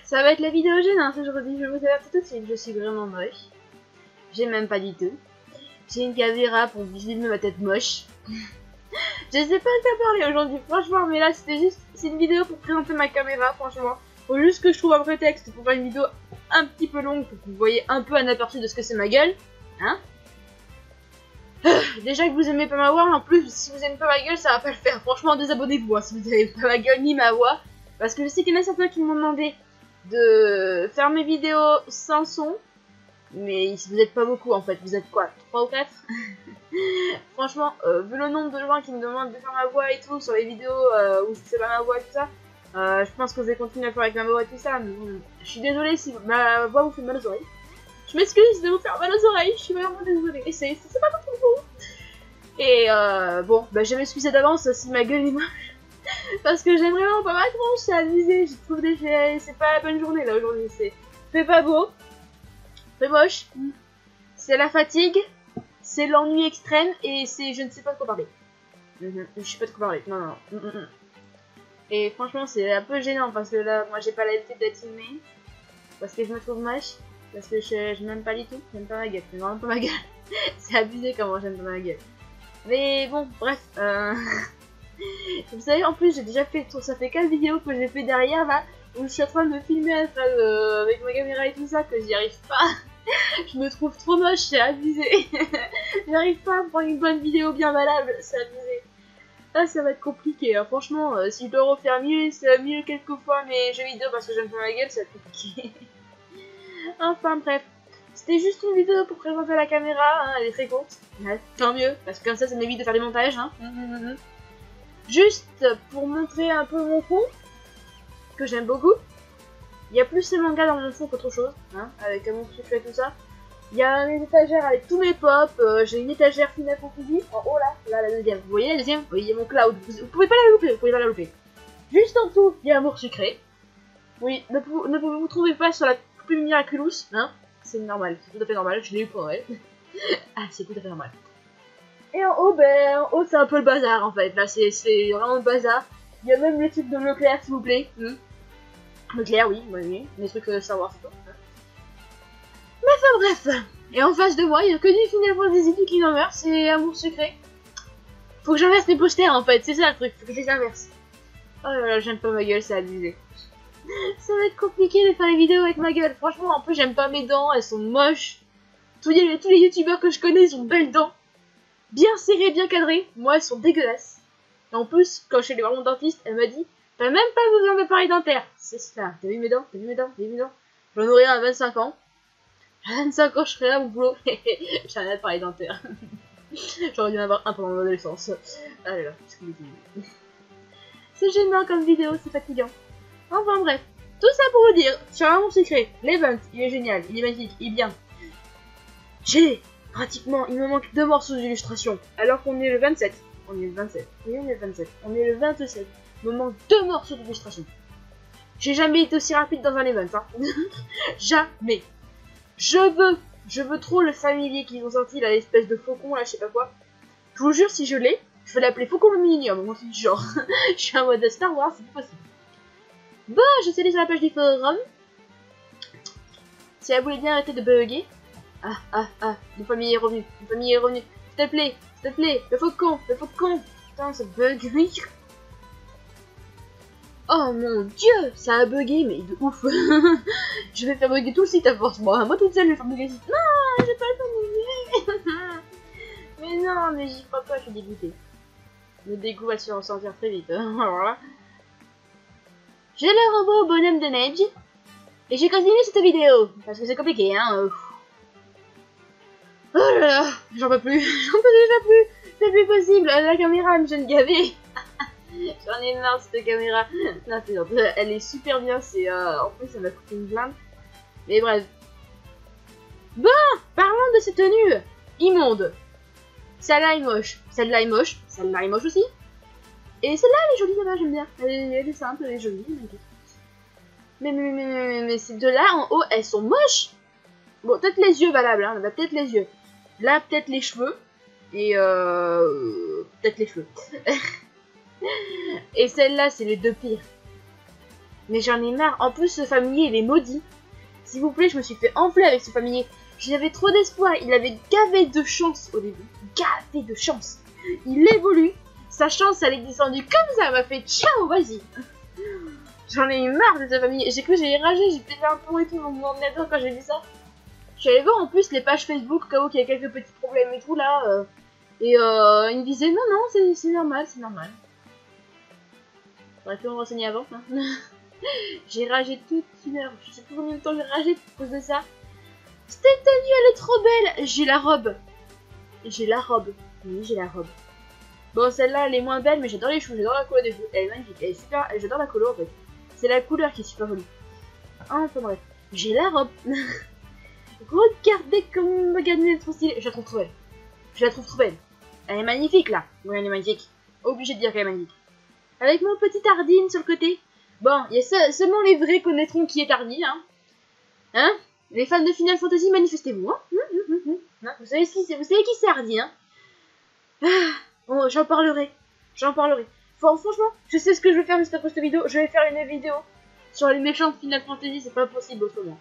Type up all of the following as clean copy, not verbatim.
Ça va être la vidéo gênante aujourd'hui, je vous avertis tout de suite, je suis vraiment moche. J'ai même pas du tout. J'ai une caméra pour filmer ma tête moche. Je sais pas quoi parler aujourd'hui, franchement, mais là c'est une vidéo pour présenter ma caméra, franchement. Faut juste que je trouve un prétexte pour faire une vidéo un petit peu longue pour que vous voyez un peu un aperçu de ce que c'est ma gueule. Hein? Déjà que vous aimez pas ma voix, en plus, si vous aimez pas ma gueule, ça va pas le faire. Franchement, désabonnez-vous hein, si vous aimez pas ma gueule ni ma voix. Parce que je sais qu'il y en a certains qui m'ont demandé de faire mes vidéos sans son. Mais vous êtes pas beaucoup en fait, vous êtes quoi, 3 ou 4? Franchement, vu le nombre de gens qui me demandent de faire ma voix et tout sur les vidéos où c'est pas ma voix et tout ça, je pense que je vais continuer à faire avec ma voix et tout ça. Mais je suis désolée si ma voix vous fait mal aux oreilles. Je m'excuse de vous faire mal aux oreilles, je suis vraiment désolée. Et c'est pas contre vous. Et bon, bah je vais m'excuser d'avance si ma gueule est moche. Parce que j'aime vraiment pas ma tronche, c'est abusé. Je trouve que c'est pas la bonne journée là aujourd'hui. C'est pas beau. C'est moche, c'est la fatigue, c'est l'ennui extrême et c'est je ne sais pas de quoi parler. Je sais pas de quoi parler, non. Et franchement c'est un peu gênant parce que là moi j'ai pas l'habitude d'être filmée. Parce que je me trouve moche, parce que je m'aime pas du tout, j'aime pas ma gueule, j'aime vraiment pas ma gueule. C'est abusé comment j'aime pas ma gueule. Mais bon, bref, vous savez en plus j'ai déjà fait, ça fait 4 vidéos que j'ai fait derrière là. Où je suis en train de me filmer avec ma caméra et tout ça, que j'y arrive pas. Je me trouve trop moche, c'est abusé. J'arrive pas à prendre une bonne vidéo bien valable, c'est abusé. Là, ça va être compliqué. Hein. Franchement, si je dois refaire mieux quelques fois mes jeux vidéo parce que j'aime pas ma gueule, ça va être compliqué. Enfin bref, c'était juste une vidéo pour présenter la caméra, hein. Elle est très courte. Ouais, tant mieux, parce que comme ça m'évite de faire des montages. Hein. Juste pour montrer un peu mon fond. Que j'aime beaucoup. Il y a plus ces mangas dans mon fond qu'autre chose, hein, avec mon secret et tout ça. Il y a une étagère avec tous mes pop, j'ai une étagère Final Fantasy en haut là, la deuxième. Vous voyez la deuxième? Oui, il y a mon cloud, vous pouvez pas la louper, Juste en dessous, il y a Amour Sucré. Oui, ne vous trouvez pas sur la plus Miraculous, hein, c'est normal, c'est tout à fait normal, je l'ai eu pour elle. Ah, c'est tout à fait normal. Et en haut, c'est un peu le bazar en fait, là c'est vraiment le bazar. Il y a même les trucs de Leclerc s'il vous plaît. Leclerc, oui, les trucs Star Wars, c'est tout. Mais enfin bref, et en face de moi, il n'y a que du Final Fantasy du Kingdom Hearts, c'est Amour Secret. Faut que j'inverse les posters en fait, c'est ça le truc, faut que je les inverse. Oh là là, j'aime pas ma gueule, c'est abusé. Ça va être compliqué de faire les vidéos avec ma gueule, franchement, en plus j'aime pas mes dents, elles sont moches. Tous les youtubeurs que je connais, ils ont de belles dents. Bien serrées, bien cadrées, moi elles sont dégueulasses. Et en plus, quand je suis allée voir mon dentiste, elle m'a dit t'as même pas besoin d'appareil dentaire. C'est ça. T'as vu mes dents? J'en aurai un à 25 ans. À 25 ans, je ferai là mon boulot. J'ai un appareil dentaire. J'aurais dû en avoir un pendant mon adolescence. Ah là là, c'est gênant comme vidéo, c'est fatigant. Enfin bref. Tout ça pour vous dire, sur Amour Secret, l'event, il est génial, il est magnifique, il est bien. J'ai pratiquement, il me manque 2 morceaux d'illustration. Alors qu'on est le 27. On est le 27. Oui, on est le 27. On est le 27. Il me manque 2 morceaux d'illustration. J'ai jamais été aussi rapide dans un event, hein. Jamais. Je veux trop le familier qu'ils ont sorti, là, l'espèce de faucon, là, je sais pas quoi. Je vous jure, si je l'ai, je vais l'appeler Faucon le Millennium, moi, c'est du genre. Je suis en mode Star Wars, c'est pas possible. Bon, je suis allée sur la page du forum. Si elle voulait bien arrêter de bugger. Une famille est revenue, S'il te plaît, le faucon. Putain, ça bug, oui. Oh mon dieu, ça a bugué, mais de ouf. Je vais faire bugger tout le site à force. Moi toute seule, je vais faire bugger le site. Non, j'ai pas le temps de bugger. Mais non, mais j'y crois pas, je suis dégoûtée. Le dégoût va se ressentir très vite. Alors là. J'ai le robot bonhomme de neige. Et j'ai continué cette vidéo. Parce que c'est compliqué, hein. Oh là là, j'en peux plus. J'en peux déjà plus. C'est plus possible. La caméra me gêne gavé. J'en ai marre de cette caméra. Non, elle est super bien. En plus, ça m'a coûté une blinde. Mais bref. Bon, parlons de cette tenue immonde. Celle-là est moche. Celle-là est moche. Celle-là est moche aussi. Et celle-là, elle est jolie, là-bas, j'aime bien. Elle est simple, elle est jolie. Mais ces deux-là, en haut, elles sont moches. Bon, peut-être les yeux valables, hein. Là, peut-être les yeux. Là, peut-être les cheveux. Et peut-être les cheveux. Et celle-là, c'est les deux pires. Mais j'en ai marre. En plus, ce familier, il est maudit. S'il vous plaît, je me suis fait enfler avec ce familier. J'avais trop d'espoir. Il avait gavé de chance au début. Gavé de chance. Il évolue. Sa chance, elle est descendue comme ça. Elle m'a fait ciao, vas-y. J'en ai eu marre de ce familier. J'ai cru que j'allais rager. J'ai pété un pont et tout dans mon ordinateur quand j'ai vu ça. Je suis allée voir en plus les pages Facebook au cas où il y a quelques petits problèmes et tout là. Et il me disait non, non, c'est normal, c'est normal. J'aurais pu me renseigner avant. Hein. J'ai ragé toute une heure. Je sais plus combien de temps j'ai ragé à cause de ça. Cette tenue, elle est trop belle. J'ai la robe. J'ai la robe. Oui, j'ai la robe. Bon, celle-là, elle est moins belle, mais j'adore les choux. J'adore la couleur des choux. Elle est magnifique. Elle est super. J'adore la couleur en fait. C'est la couleur qui est super jolie. Ah, enfin bref. J'ai la robe. Regardez comme ma gamine est trop stylée. Je la trouve trop belle. Je la trouve trop belle. Elle est magnifique là. Oui, elle est magnifique. Obligé de dire qu'elle est magnifique. Avec mon petit Ardine sur le côté. Bon, il y a seulement les vrais connaîtront qui est Ardine. Hein, les fans de Final Fantasy, manifestez-vous. Hein, vous savez qui c'est Ardine. Hein, bon, j'en parlerai. J'en parlerai. Franchement, je sais ce que je vais faire juste après cette vidéo. Je vais faire une vidéo sur les méchants de Final Fantasy. C'est pas possible autrement.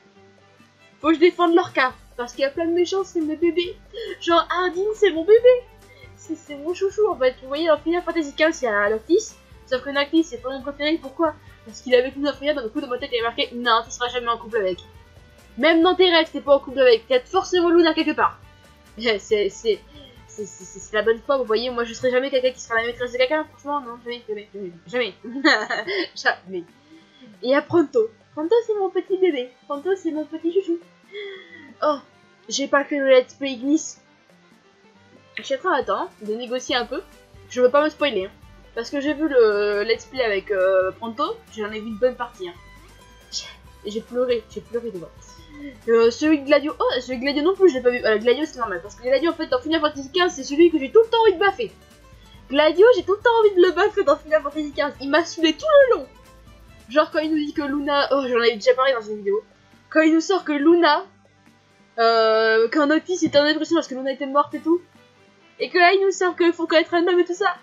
Faut que je défende leur cas. Parce qu'il y a plein de méchants, c'est mes bébés. Genre, Ardine, c'est mon bébé. C'est mon chouchou en fait. Vous voyez, dans Final Fantasy XV, il y a Noctis. Sauf que Noctis, c'est pas mon préféré. Pourquoi? Parce qu'il est avec Luna Freya. Donc, du coup, dans ma tête, il y a marqué non, tu seras jamais en couple avec. Même dans tes rêves, t'es pas en couple avec. Peut-être forcément Luna quelque part. C'est la bonne foi, vous voyez. Moi, je serai jamais quelqu'un qui sera la maîtresse de quelqu'un. Franchement, non, jamais. Jamais. Et à Pronto. Pronto, c'est mon petit bébé. Pronto, c'est mon petit chouchou. Oh, j'ai pas fait le let's play Ignis. Je suis en train d'attendre, de négocier un peu. Je veux pas me spoiler. Hein, parce que j'ai vu le let's play avec Pronto. J'en ai vu une bonne partie. Hein. J'ai pleuré de voir. Celui de Gladio. Oh, celui de Gladio non plus, je l'ai pas vu. Gladio, c'est normal. Parce que Gladio, en fait, dans Final Fantasy XV, c'est celui que j'ai tout le temps envie de baffer. Gladio, j'ai tout le temps envie de le baffer dans Final Fantasy XV. Il m'a saoulé tout le long. Genre, quand il nous dit que Luna. Oh, j'en avais déjà parlé dans une vidéo. Quand il nous sort que Luna. Quand Noctis était en dépression parce que Luna était morte et tout. Et que là, il nous sort qu'il faut connaître un homme et tout ça.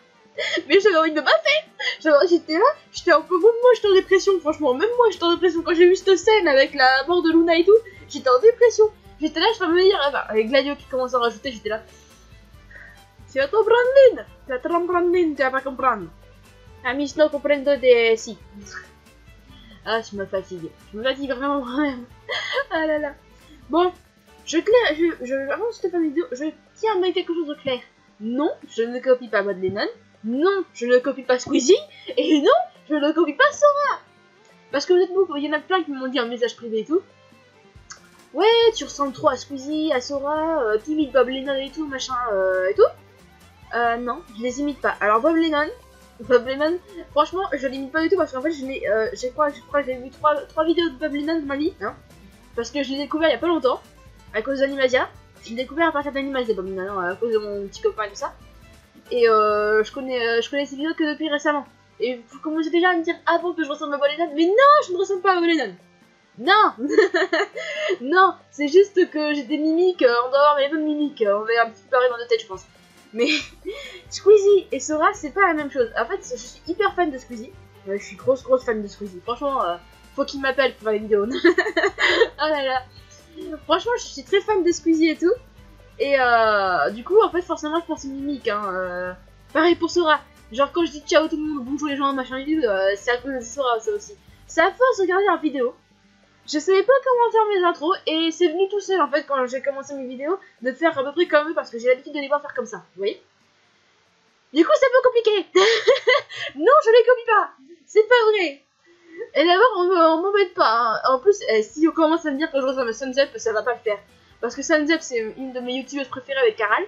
Mais j'avais envie de me baffer. J'étais là, j'étais un peu bon, moi j'étais en dépression, franchement. Même moi j'étais en dépression quand j'ai vu cette scène avec la mort de Luna et tout. J'étais en dépression. J'étais là, je peux me dire, avec Gladio qui commence à rajouter, j'étais là. Tu vas comprendre, tu vas pas comprendre. Amis, no comprendo de si. Ah, je me fatigue. Je me fatigue vraiment, vraiment. Ah là là. Bon, avant cette fin de vidéo, je tiens à mettre quelque chose de clair. Non, je ne copie pas Bob Lennon. Non, je ne copie pas Squeezie. Et non, je ne copie pas Sora. Parce que vous êtes beaucoup, il y en a plein qui m'ont dit en message privé et tout. Ouais, tu ressembles trop à Squeezie, à Sora, t'imites Bob Lennon et tout, machin, et tout. Non, je les imite pas. Alors Bob Lennon, franchement, je l'imite pas du tout parce qu'en fait, je crois que j'ai vu 3 vidéos de Bob Lennon de ma vie. Hein, parce que je l'ai découvert il y a pas longtemps, à cause d'Animasia. Je l'ai découvert à partir d'Animasia, Bob Lennon, à cause de mon petit copain et tout ça. Et je connais ces vidéos que depuis récemment. Et vous commencez déjà à me dire avant que je ressemble à Bob Lennon. Mais non, je ne ressemble pas à Bob Lennon. Non. Non, c'est juste que j'ai des mimiques, on doit avoir les mêmes mimiques. On va un petit peu pareil dans nos têtes, je pense. Mais Squeezie et Sora, c'est pas la même chose. En fait, je suis hyper fan de Squeezie. Je suis grosse fan de Squeezie. Franchement, faut qu'il m'appelle pour faire les vidéos. Oh là là. Franchement, je suis très fan de Squeezie et tout. Et du coup, en fait, forcément, je pense mimique. Hein, pareil pour Sora. Genre, quand je dis ciao tout le monde, bonjour les gens, machin et tout, c'est à cause de Sora, ça aussi. C'est à force de regarder en vidéo. Je savais pas comment faire mes intros et c'est venu tout seul en fait quand j'ai commencé mes vidéos de faire à peu près comme eux parce que j'ai l'habitude de les voir faire comme ça, vous voyez. Du coup c'est un peu compliqué. Non, je les copie pas. C'est pas vrai. Et d'abord on m'embête pas. Hein. En plus, si on commence à me dire que je ressemble à Sunzep, ça va pas le faire. Parce que Sunzep c'est une de mes youtubeuses préférées avec Caral.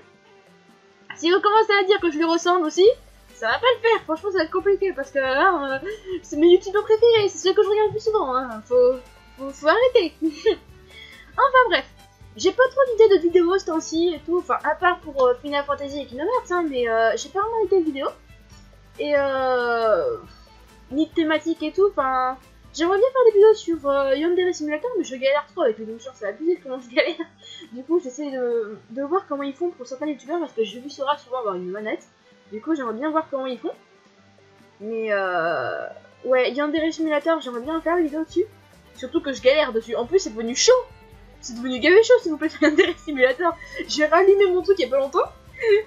Si on commence à dire que je lui ressemble aussi, ça va pas le faire. Franchement ça va être compliqué parce que là c'est mes youtubeurs préférés, c'est ceux que je regarde le plus souvent. Hein. Faut arrêter. Enfin bref, j'ai pas trop d'idées de vidéos ce temps-ci et tout, enfin à part pour Final Fantasy et Kingdom Hearts, hein, mais j'ai pas vraiment d'idées de vidéos. Et ni de thématiques et tout, enfin j'aimerais bien faire des vidéos sur Yandere Simulator, mais je galère trop avec les launchers, c'est abusé comment je galère. Du coup j'essaie de voir comment ils font pour certains youtubeurs parce que j'ai vu Sora souvent avoir une manette. Du coup j'aimerais bien voir comment ils font. Mais Ouais, Yandere Simulator, j'aimerais bien faire une vidéo dessus. Surtout que je galère dessus. En plus, c'est devenu chaud. C'est devenu gavé chaud, s'il vous plaît, Yandere Simulator. J'ai rallumé mon truc il y a pas longtemps.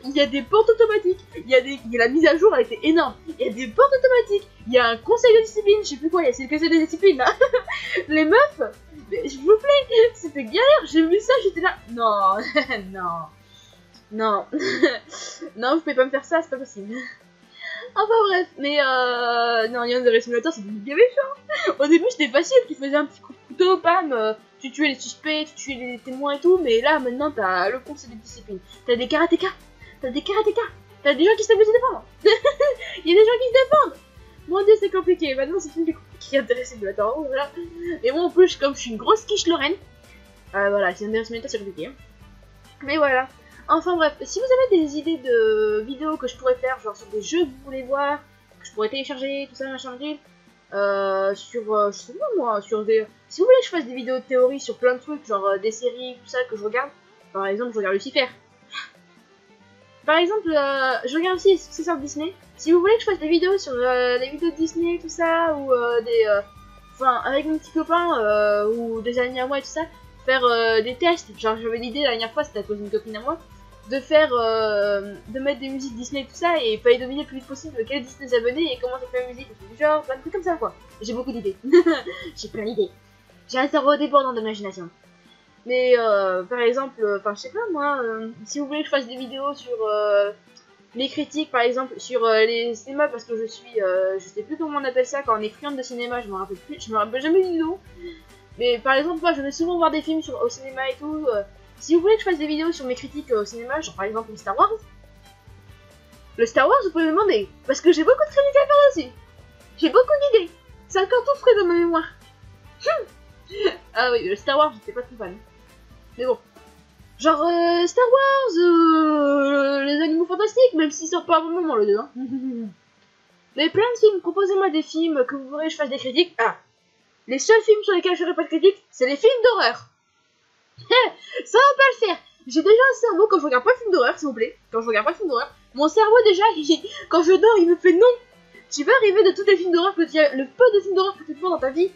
Il y a des portes automatiques. Il y a la mise à jour, elle était énorme. Il y a des portes automatiques. Il y a un conseil de discipline. Je sais plus quoi, c'est le conseil de discipline là. Les meufs, mais je vous plaît, c'était galère. J'ai vu ça, j'étais là. Non, non. Non, vous pouvez pas me faire ça, c'est pas possible. Enfin bref, mais non, Yandere Simulator, c'est devenu gavé chaud. Au début, c'était facile, tu faisais un petit coup de couteau, pam, tu tuais les suspects, tu tuais les témoins et tout, mais là, maintenant, t'as le conseil de discipline. T'as des karatékas, t'as des gens qui savent se défendre. Il y a des gens qui se défendent. Mon dieu, c'est compliqué. Maintenant, c'est plus compliqué Yandere Simulator. Voilà. Et moi, en plus, comme je suis une grosse quiche Lorraine, voilà, Yandere Simulator, c'est compliqué. Mais voilà. Enfin bref, si vous avez des idées de vidéos que je pourrais faire, genre sur des jeux que vous voulez voir, que je pourrais télécharger, tout ça, machin, sur, je sais pas moi, sur des... Si vous voulez que je fasse des vidéos de théorie sur plein de trucs, genre des séries, tout ça, que je regarde, par exemple, je regarde Lucifer. Par exemple, je regarde aussi les successeurs de Disney. Si vous voulez que je fasse des vidéos sur des vidéos de Disney, tout ça, ou enfin, avec mon petit copain, ou des amis à moi et tout ça, faire des tests, genre j'avais l'idée la dernière fois, c'était à cause d'une copine à moi, de faire, de mettre des musiques Disney et tout ça, et il fallait deviner le plus vite possible quel Disney s'abonner et comment ça fait la musique, genre plein de trucs comme ça quoi. J'ai beaucoup d'idées, j'ai plein d'idées, j'ai un cerveau débordant d'imagination. Mais par exemple, enfin je sais pas moi, si vous voulez que je fasse des vidéos sur les critiques par exemple, sur les cinémas, parce que je suis, je sais plus comment on appelle ça quand on est friande de cinéma, je me rappelle plus, je me rappelle jamais du nom. Mais par exemple, moi je vais souvent voir des films au cinéma et tout. Si vous voulez que je fasse des vidéos sur mes critiques au cinéma, genre par exemple le Star Wars, vous pouvez me demander. Parce que j'ai beaucoup de critiques à faire dessus. J'ai beaucoup d'idées. C'est encore tout frais dans ma mémoire. Ah oui, le Star Wars, j'étais pas trop fan. Mais bon. Genre Star Wars, les animaux fantastiques, même s'ils sortent pas à un moment le 2. Hein. Mais plein de films, proposez-moi des films que vous voudrez que je fasse des critiques. Ah, les seuls films sur lesquels je ferai pas de critique, c'est les films d'horreur. Ça va pas le faire. J'ai déjà un cerveau quand je regarde pas de films d'horreur, s'il vous plaît. Quand je regarde pas de films d'horreur, mon cerveau déjà, quand je dors, il me fait non. Tu vas arriver de tous les films d'horreur le peu de films d'horreur que tu peux voir dans ta vie.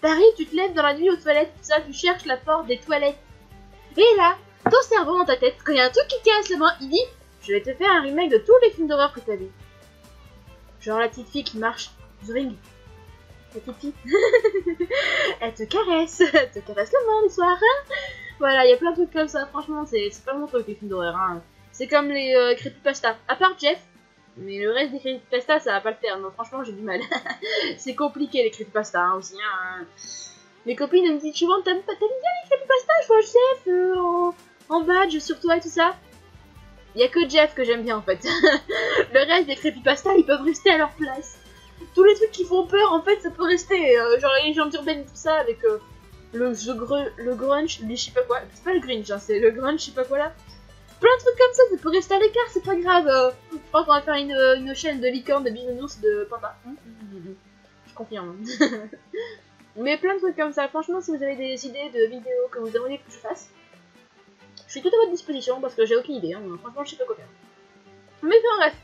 T'arrives, tu te lèves dans la nuit aux toilettes, tout ça, tu cherches la porte des toilettes. Et là, ton cerveau dans ta tête, quand il y a un truc qui casse la main, il dit, je vais te faire un remake de tous les films d'horreur que t'as vu. Genre la petite fille qui marche, The Ring. La petite fille. Elle te caresse le main le soir. Voilà, il y a plein de trucs comme ça, franchement, c'est pas mon truc les films d'horreur. Hein. C'est comme les creepypasta, à part Jeff, mais le reste des creepypasta, ça va pas le faire, non, franchement, j'ai du mal. C'est compliqué les creepypasta hein, aussi. Hein. Mes copines me disent souvent, t'aimes bien les creepypasta, je vois Jeff en badge sur toi et tout ça. Il y a que Jeff que j'aime bien en fait. Le reste des creepypasta, ils peuvent rester à leur place. Tous les trucs qui font peur, en fait, ça peut rester. Genre les légendes urbaines et tout ça, avec le grunge, les je sais pas quoi. C'est pas le grunge, hein, c'est le grunge, je sais pas quoi là. Plein de trucs comme ça peut rester à l'écart, c'est pas grave. Je crois qu'on va faire une chaîne de licorne, de bisounours, de panda. Je confirme. Mais plein de trucs comme ça. Franchement, si vous avez des idées de vidéos que vous aimeriez que je fasse, je suis tout à votre disposition parce que j'ai aucune idée. Hein. Franchement, je sais pas quoi faire. Mais enfin, bref.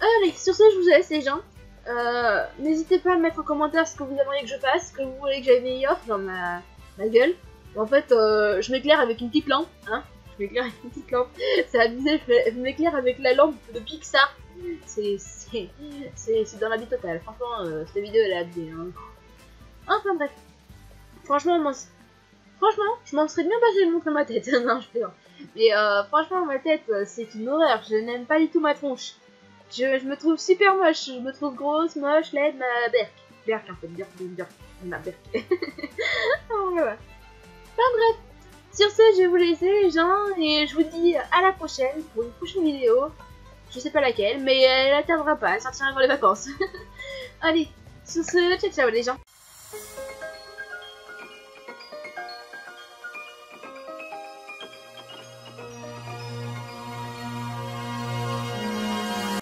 Allez, sur ce, je vous laisse les gens. N'hésitez pas à mettre en commentaire ce que vous aimeriez que je fasse, ce que vous voulez que j'améliore dans ma gueule. En fait, je m'éclaire avec une petite lampe, hein. Je m'éclaire avec une petite lampe. C'est abusé, je m'éclaire avec la lampe de Pixar. C'est dans la vie totale. Franchement, cette vidéo elle est abusée. Hein. Enfin bref. Franchement, je m'en serais bien passé de montrer ma tête. Non, je plaisante. Mais franchement, ma tête, c'est une horreur. Je n'aime pas du tout ma tronche. Je me trouve super moche, je me trouve grosse, moche, laide, ma berk. Berk en fait, berk, ma berk. Oh, voilà. Enfin bref, sur ce, je vais vous laisser les gens, et je vous dis à la prochaine pour une prochaine vidéo. Je sais pas laquelle, mais elle ne tardera pas, elle sortira avant les vacances. Allez, sur ce, ciao ciao les gens.